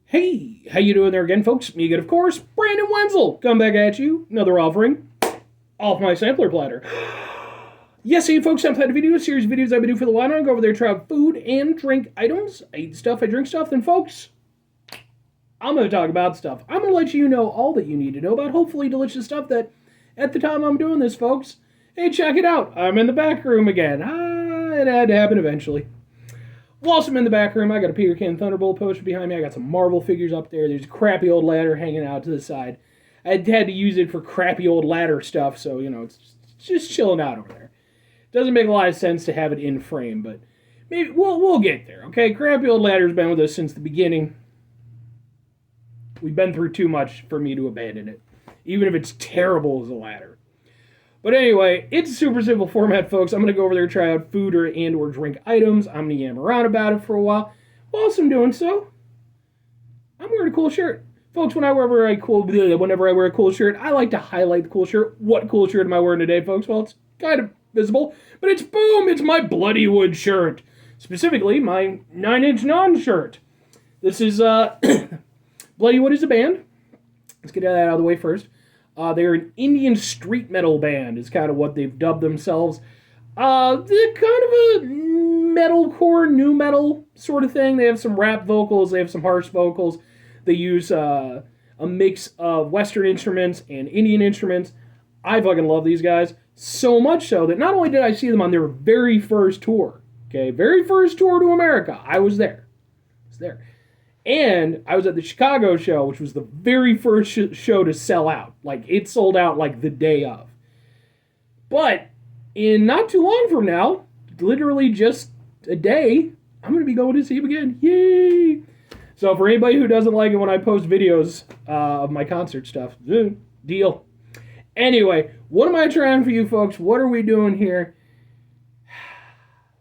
Hey, how you doing there again, folks? Me again, of course, Brandon Wenzel. Come back at you. Another offering off my sampler platter. Yes, hey folks, I'm playing a video, a series of videos I've been doing for the while now. I go over there, try out food and drink items. I eat stuff, I drink stuff. Then, folks, I'm going to talk about stuff. I'm going to let you know all that you need to know about hopefully delicious stuff that, at the time I'm doing this, folks, hey, check it out. I'm in the back room again. It had to happen eventually. Whilst I'm in the back room, I got a Peter Can Thunderbolt poster behind me. I got some Marvel figures up there. There's a crappy old ladder hanging out to the side. I had to use it for crappy old ladder stuff, so, it's just chilling out over there. Doesn't make a lot of sense to have it in frame, but maybe we'll get there, okay? Crappy old ladder's been with us since the beginning. We've been through too much for me to abandon it, even if it's terrible as a ladder. But anyway, it's a super simple format, folks. I'm going to go over there and try out food or drink items. I'm going to yam around about it for a while. Whilst I'm doing so, I'm wearing a cool shirt. Folks, whenever I wear a cool shirt, I like to highlight the cool shirt. What cool shirt am I wearing today, folks? Well, it's kind of visible, but it's my Bloody Wood shirt. Specifically, my 9-inch Non shirt. This is, Bloody Wood is a band. Let's get that out of the way first. They're an Indian street metal band, is kind of what they've dubbed themselves. They're kind of a metalcore, new metal sort of thing. They have some rap vocals, they have some harsh vocals. They use a mix of Western instruments and Indian instruments. I fucking love these guys. So much so that not only did I see them on their very first tour, very first tour to America, I was there. And I was at the Chicago show, which was the very first show to sell out. Like, it sold out like the day of. But in not too long from now, literally just a day, I'm going to be going to see him again. Yay! So for anybody who doesn't like it when I post videos of my concert stuff, deal. Anyway, what am I trying for you folks? What are we doing here?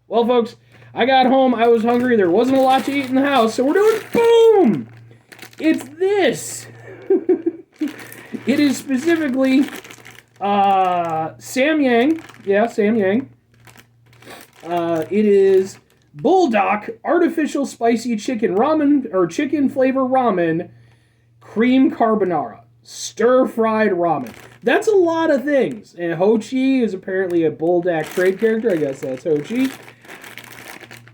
Well, folks, I got home, I was hungry, there wasn't a lot to eat in the house, so we're doing boom! It's this! It is specifically Samyang. Yeah, Samyang. It is Buldak Artificial Spicy Chicken Ramen, or Chicken Flavor Ramen, Cream Carbonara. Stir-fried ramen. That's a lot of things. And Ho-Chi is apparently a Buldak trade character. I guess that's Ho-Chi.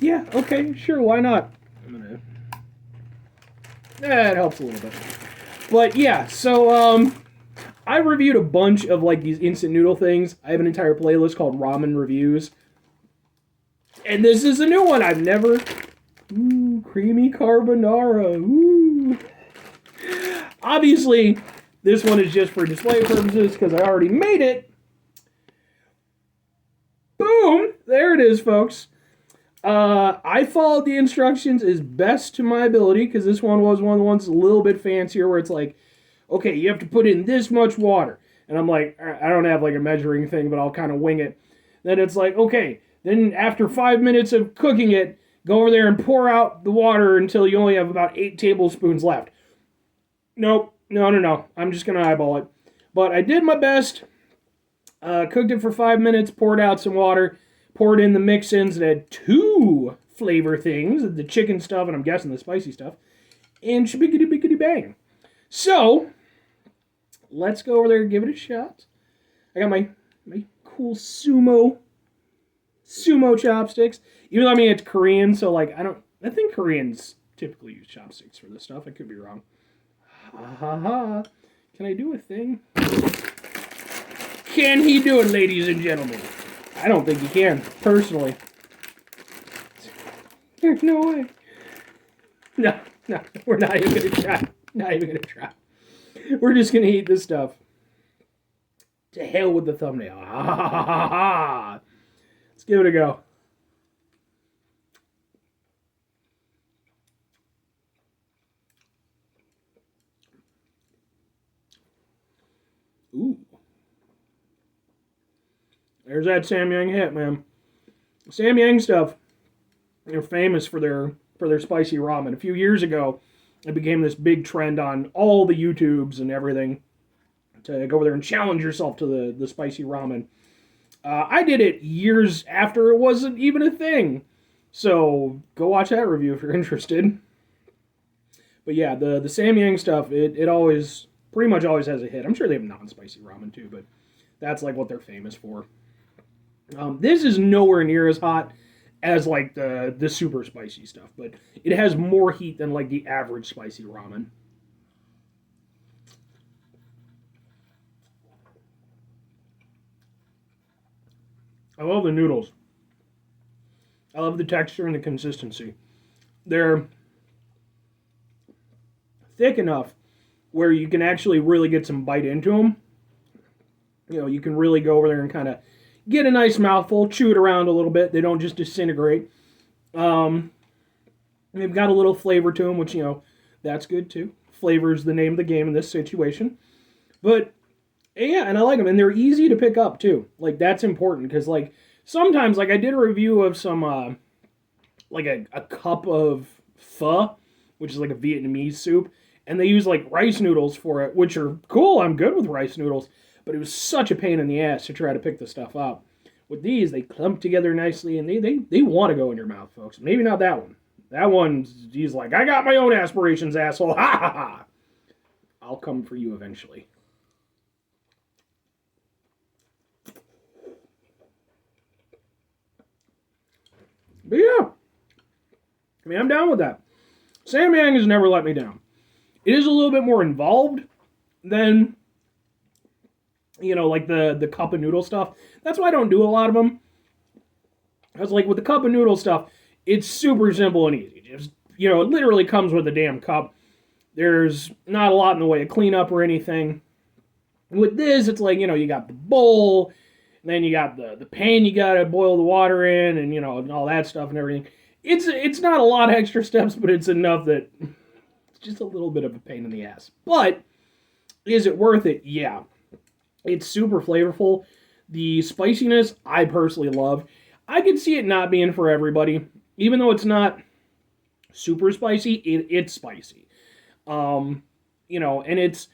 Yeah, okay, sure, why not? It helps a little bit. But yeah, so, I reviewed a bunch of, these instant noodle things. I have an entire playlist called Ramen Reviews. And this is a new one I've never... Ooh, creamy carbonara, ooh. Obviously, this one is just for display purposes, because I already made it. Boom! There it is, folks. I followed the instructions as best to my ability, because this one was one of the ones a little bit fancier, where it's like, okay, you have to put in this much water. And I'm like, I don't have a measuring thing, but I'll kind of wing it. Then it's like, okay, then after 5 minutes of cooking it, go over there and pour out the water until you only have about 8 tablespoons left. Nope, no. I'm just going to eyeball it. But I did my best, cooked it for 5 minutes, poured out some water, poured in the mix-ins that had 2 flavor things, the chicken stuff and I'm guessing the spicy stuff, and shabiggity-biggity-bang. So, let's go over there and give it a shot. I got my cool sumo chopsticks. Even though, it's Korean, so, I think Koreans typically use chopsticks for this stuff. I could be wrong. Ha. Can I do a thing? Can he do it, ladies and gentlemen? I don't think he can, personally. There's no way. No, we're not even going to try. Not even going to try. We're just going to eat this stuff. To hell with the thumbnail. Let's give it a go. Ooh. There's that Samyang hit, man. Samyang stuff, they're famous for their spicy ramen. A few years ago, it became this big trend on all the YouTubes and everything to go over there and challenge yourself to the spicy ramen. I did it years after it wasn't even a thing. So go watch that review if you're interested. But yeah, the Samyang stuff, it always, pretty much always has a hit. I'm sure they have non-spicy ramen too, but that's like what they're famous for. This is nowhere near as hot as like the super spicy stuff, but it has more heat than like the average spicy ramen. I love the noodles. I love the texture and the consistency. They're thick enough where you can actually really get some bite into them. You know, you can really go over there and kind of get a nice mouthful, chew it around a little bit. They don't just disintegrate. Um, they've got a little flavor to them, which, you know, that's good too. Flavor is the name of the game in this situation. But yeah, and I like them, and they're easy to pick up too. Like that's important because like sometimes, like I did a review of some like a cup of pho, which is like a Vietnamese soup, and they use like rice noodles for it, which are cool. I'm good with rice noodles, but it was such a pain in the ass to try to pick the stuff up. With these, they clump together nicely, and they want to go in your mouth, folks. Maybe not that one. That one, he's like, I got my own aspirations, asshole. Ha ha ha. I'll come for you eventually. But yeah, I mean, I'm down with that. Samyang has never let me down. It is a little bit more involved than, you know, like the cup of noodle stuff. That's why I don't do a lot of them. Because, like, with the cup of noodle stuff, it's super simple and easy. Just, you know, it literally comes with a damn cup. There's not a lot in the way of cleanup or anything. With this, it's like, you know, you got the bowl, and then you got the pan you got to boil the water in, and, you know, and all that stuff and everything. It's not a lot of extra steps, but it's enough that it's just a little bit of a pain in the ass. But is it worth it? Yeah. It's super flavorful. The spiciness, I personally love. I could see it not being for everybody. Even though it's not super spicy, it's spicy. You know, and it's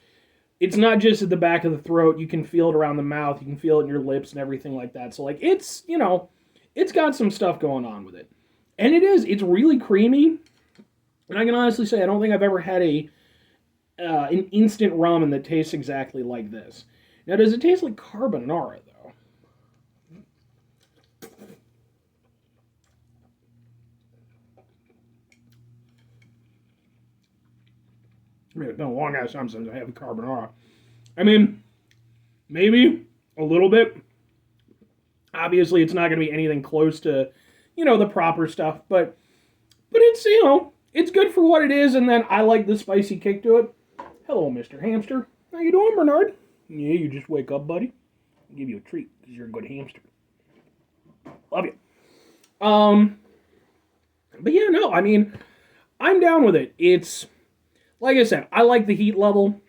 not just at the back of the throat. You can feel it around the mouth. You can feel it in your lips and everything like that. So, like, it's, you know, it's got some stuff going on with it. And it's really creamy. And I can honestly say I don't think I've ever had an instant ramen that tastes exactly like this. Now, does it taste like carbonara, though? I mean, it's been a long ass time since I have carbonara. I mean, maybe a little bit. Obviously, it's not going to be anything close to, you know, the proper stuff, but it's, you know, it's good for what it is, and then I like the spicy kick to it. Hello, Mr. Hamster. How you doing, Bernard? Yeah, you just wake up, buddy. I'll give you a treat, because you're a good hamster. Love you. But yeah, no, I mean, I'm down with it. It's, like I said, I like the heat level.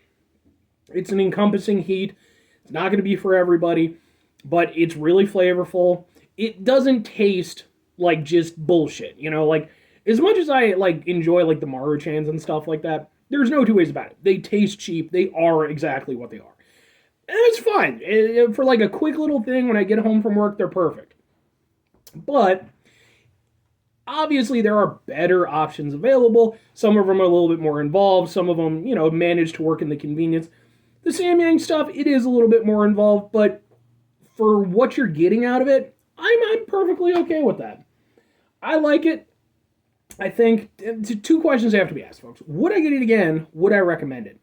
It's an encompassing heat. It's not going to be for everybody, but it's really flavorful. It doesn't taste like just bullshit, you know, like, as much as I, like, enjoy, like, the Maruchans and stuff like that, there's no two ways about it. They taste cheap. They are exactly what they are. And it's fine. For, like, a quick little thing when I get home from work, they're perfect. But obviously, there are better options available. Some of them are a little bit more involved. Some of them, you know, manage to work in the convenience. The Samyang stuff, it is a little bit more involved, but for what you're getting out of it, I'm perfectly okay with that. I like it. I think two questions have to be asked, folks. Would I get it again? Would I recommend it?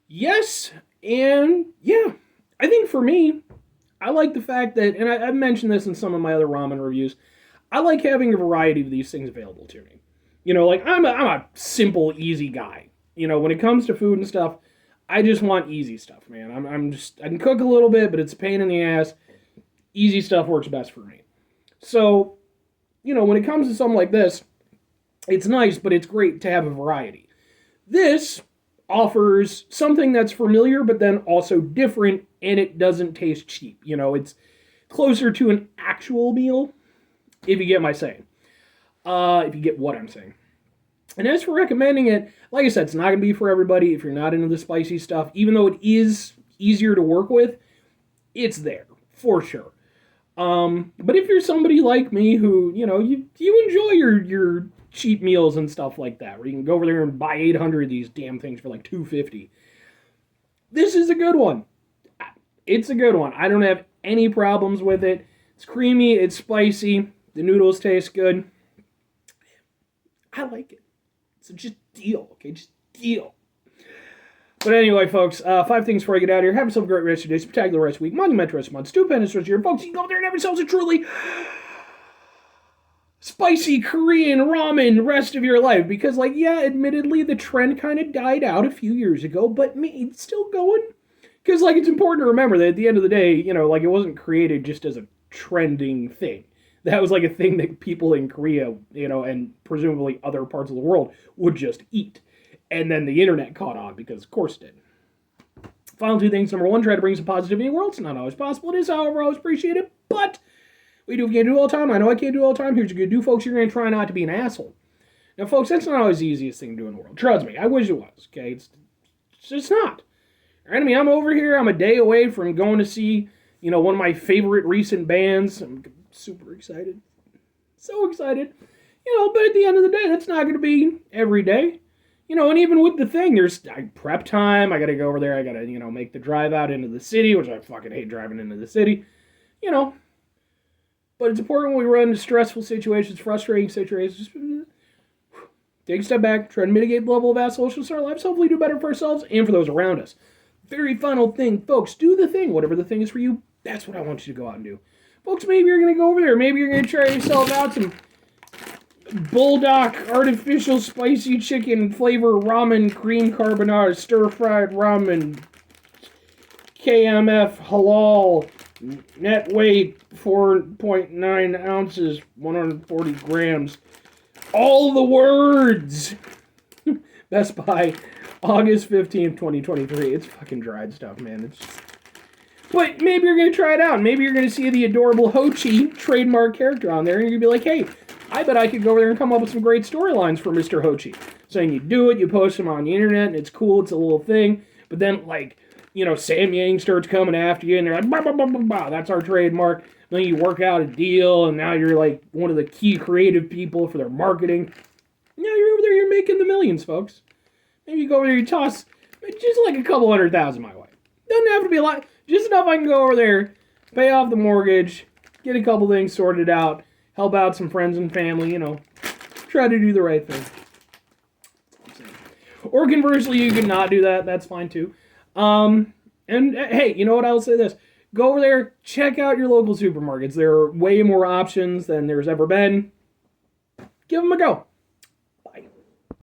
Yes, and yeah. I think for me, I like the fact that, and I've mentioned this in some of my other ramen reviews, I like having a variety of these things available to me. You know, like, I'm a simple, easy guy. You know, when it comes to food and stuff, I just want easy stuff, man. I can cook a little bit, but it's a pain in the ass. Easy stuff works best for me. So, you know, when it comes to something like this, it's nice, but it's great to have a variety. This offers something that's familiar, but then also different, and it doesn't taste cheap. You know, it's closer to an actual meal, if you get my saying. If you get what I'm saying. And as for recommending it, like I said, it's not going to be for everybody if you're not into the spicy stuff. Even though it is easier to work with, it's there, for sure. But if you're somebody like me who, you enjoy your cheap meals and stuff like that, where you can go over there and buy 800 of these damn things for like $2.50, this is a good one. It's a good one. I don't have any problems with it. It's creamy, it's spicy, the noodles taste good. I like it. So just deal, okay? Just deal. But anyway, folks, 5 things before I get out of here. Have yourself a great rest of your day, spectacular rest of the week, monumental rest of the month, stupendous rest of your folks. You can go there and have yourselves a truly spicy Korean ramen rest of your life. Because, admittedly, the trend kind of died out a few years ago, but it's still going. Because, it's important to remember that at the end of the day, it wasn't created just as a trending thing. That was, a thing that people in Korea, and presumably other parts of the world would just eat. And then the internet caught on, because of course it did. Final 2 things. Number 1, try to bring some positivity in the world. It's not always possible. It is, however, always appreciated. But we can't do it all the time. I know I can't do it all the time. Here's what you're going to do, folks. You're going to try not to be an asshole. Now, folks, that's not always the easiest thing to do in the world. Trust me. I wish it was, okay? It's just not. All right, I'm over here. I'm a day away from going to see, one of my favorite recent bands. I'm super excited. So excited. But at the end of the day, that's not going to be every day. And even with the thing, there's prep time. I got to go over there. I got to, make the drive out into the city, which I fucking hate driving into the city. But it's important when we run into stressful situations, frustrating situations. Just take a step back, try to mitigate the level of assholishness in our lives, hopefully do better for ourselves and for those around us. Very final thing, folks, do the thing. Whatever the thing is for you, that's what I want you to go out and do. Folks, maybe you're going to go over there. Maybe you're going to try yourself out some Buldak artificial spicy chicken flavor ramen cream carbonara stir-fried ramen KMF halal net weight 4.9 ounces 140 grams all the words. Best Buy August 15th 2023. It's fucking dried stuff, man. But maybe you're going to try it out. Maybe you're going to see the adorable Hochi trademark character on there and you're going to be like, hey, I bet I could go over there and come up with some great storylines for Mr. Hochi. Saying you do it, you post them on the internet, and it's cool, it's a little thing. But then, Samyang starts coming after you, and they're like, bah, bah, bah, bah, bah, that's our trademark. Then you work out a deal, and now you're, one of the key creative people for their marketing. Now you're over there, you're making the millions, folks. Maybe you go over there, you toss just a couple $100,000 my way. Doesn't have to be a lot. Just enough I can go over there, pay off the mortgage, get a couple things sorted out, help out some friends and family, try to do the right thing. Or conversely, you can not do that. That's fine too. And hey, you know what? I'll say this. Go over there, check out your local supermarkets. There are way more options than there's ever been. Give them a go.